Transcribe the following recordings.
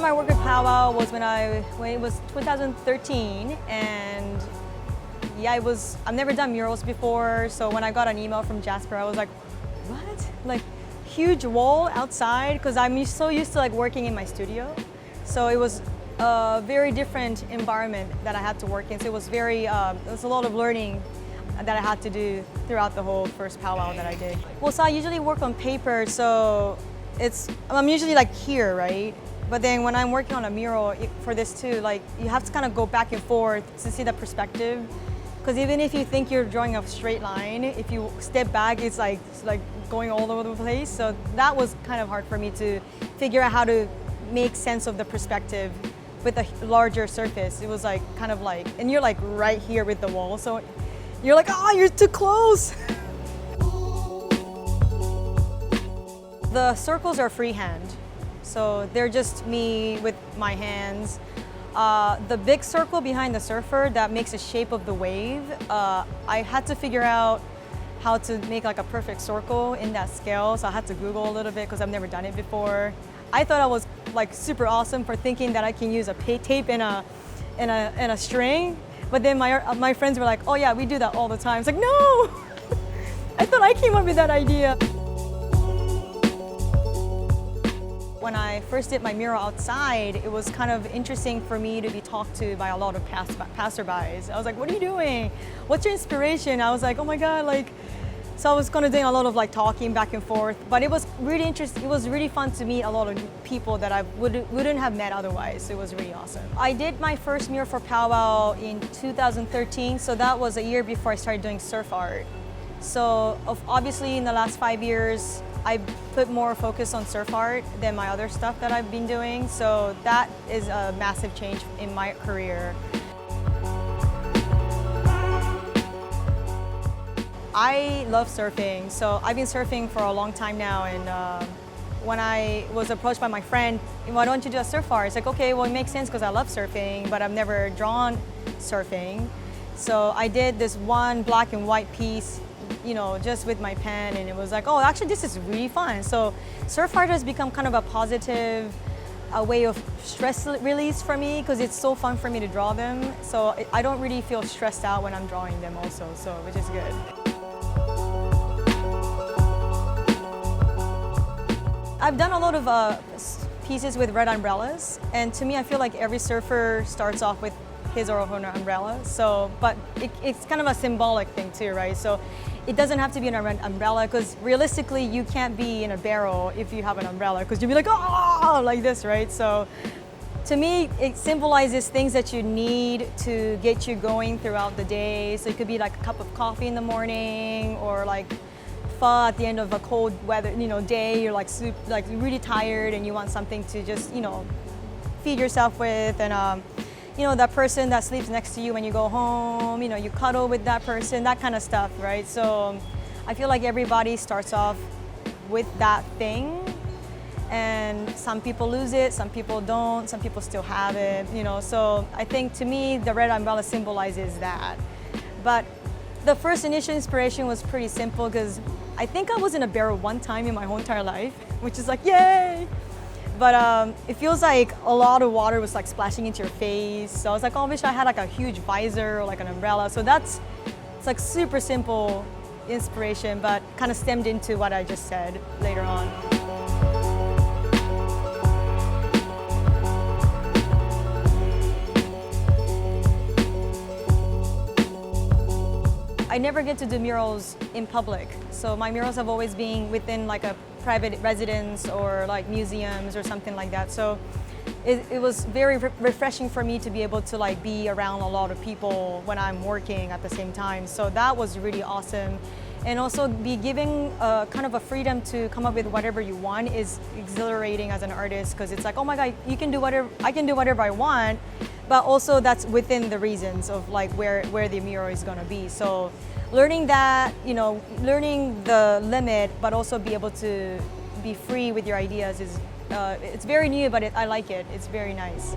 time I worked with Powwow was when it was 2013, and yeah, I've never done murals before, so when I got an email from Jasper, I was like, what? Like, huge wall outside, because I'm so used to like working in my studio. So it was a very different environment that I had to work in. So it was it was a lot of learning that I had to do throughout the whole first powwow that I did. Well, so I usually work on paper, so I'm usually like here, right? But then when I'm working on a mural for this too, like you have to kind of go back and forth to see the perspective. Because even if you think you're drawing a straight line, if you step back, it's like going all over the place. So that was kind of hard for me to figure out how to make sense of the perspective with a larger surface. It was like kind of like, and you're like right here with the wall, so you're like, oh, you're too close. The circles are freehand, so they're just me with my hands. The big circle behind the surfer that makes the shape of the wave, I had to figure out how to make like a perfect circle in that scale, so I had to Google a little bit because I've never done it before. I thought I was like super awesome for thinking that I can use a tape and a string, but then my friends were like, oh yeah, we do that all the time. It's like, no! I thought I came up with that idea. When I first did my mural outside, it was kind of interesting for me to be talked to by a lot of passerbys. I was like, what are you doing? What's your inspiration? I was like, oh my God, like, so I was kind of doing a lot of like talking back and forth, but it was really interesting. It was really fun to meet a lot of people that I wouldn't have met otherwise. It was really awesome. I did my first mural for Powwow in 2013, so that was a year before I started doing surf art. So obviously in the last 5 years, I put more focus on surf art than my other stuff that I've been doing. So that is a massive change in my career. I love surfing, so I've been surfing for a long time now, and when I was approached by my friend, why don't you do a surf art? It's like, okay, well it makes sense because I love surfing, but I've never drawn surfing. So I did this one black and white piece, you know, just with my pen, and it was like, oh, actually this is really fun. So surf art has become kind of a positive way of stress release for me because it's so fun for me to draw them. So I don't really feel stressed out when I'm drawing them also, so which is good. I've done a lot of pieces with red umbrellas, and to me I feel like every surfer starts off with his or her umbrella. So, but it's kind of a symbolic thing too, right? So it doesn't have to be an umbrella because realistically you can't be in a barrel if you have an umbrella because you'll be like, oh, like this, right? So to me, it symbolizes things that you need to get you going throughout the day. So it could be like a cup of coffee in the morning, or like pho at the end of a cold weather, day. You're like really tired and you want something to just, feed yourself with, and that person that sleeps next to you when you go home, you cuddle with that person, that kind of stuff, right? So I feel like everybody starts off with that thing, and some people lose it, some people don't, some people still have it, So I think to me, the red umbrella symbolizes that. But the first initial inspiration was pretty simple because I think I was in a barrel one time in my whole entire life, which is like, yay! But it feels like a lot of water was like splashing into your face. So I was like, oh, I wish I had like a huge visor or like an umbrella. So it's like super simple inspiration, but kind of stemmed into what I just said later on. I never get to do murals in public. So my murals have always been within like a private residence or like museums or something like that. So it was very refreshing for me to be able to like be around a lot of people when I'm working at the same time. So that was really awesome. And also be giving kind of a freedom to come up with whatever you want is exhilarating as an artist, because it's like, oh my God, you can do whatever, I can do whatever I want, but also that's within the reasons of like where the mural is gonna be. So learning that, learning the limit, but also be able to be free with your ideas is, it's very new, but I like it. It's very nice.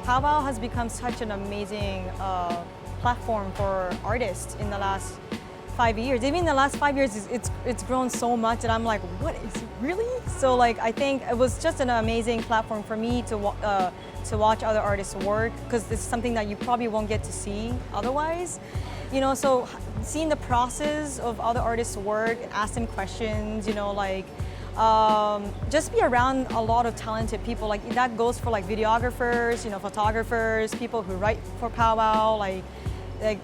Powwow has become such an amazing platform for artists in the last 5 years. Even in the last 5 years, it's grown so much that I'm like, what is it really? So like I think it was just an amazing platform for me to watch other artists work, because it's something that you probably won't get to see otherwise. You know, so seeing the process of other artists' work and ask them questions, you know, like just be around a lot of talented people. Like that goes for like videographers, you know, photographers, people who write for powwow, like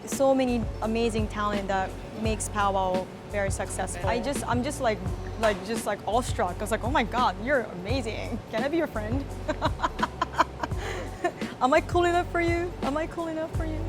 so many amazing talent that makes powwow very successful. I'm just like awestruck. I was like, oh my God, you're amazing. Can I be your friend? Am I cool enough for you? Am I cool enough for you?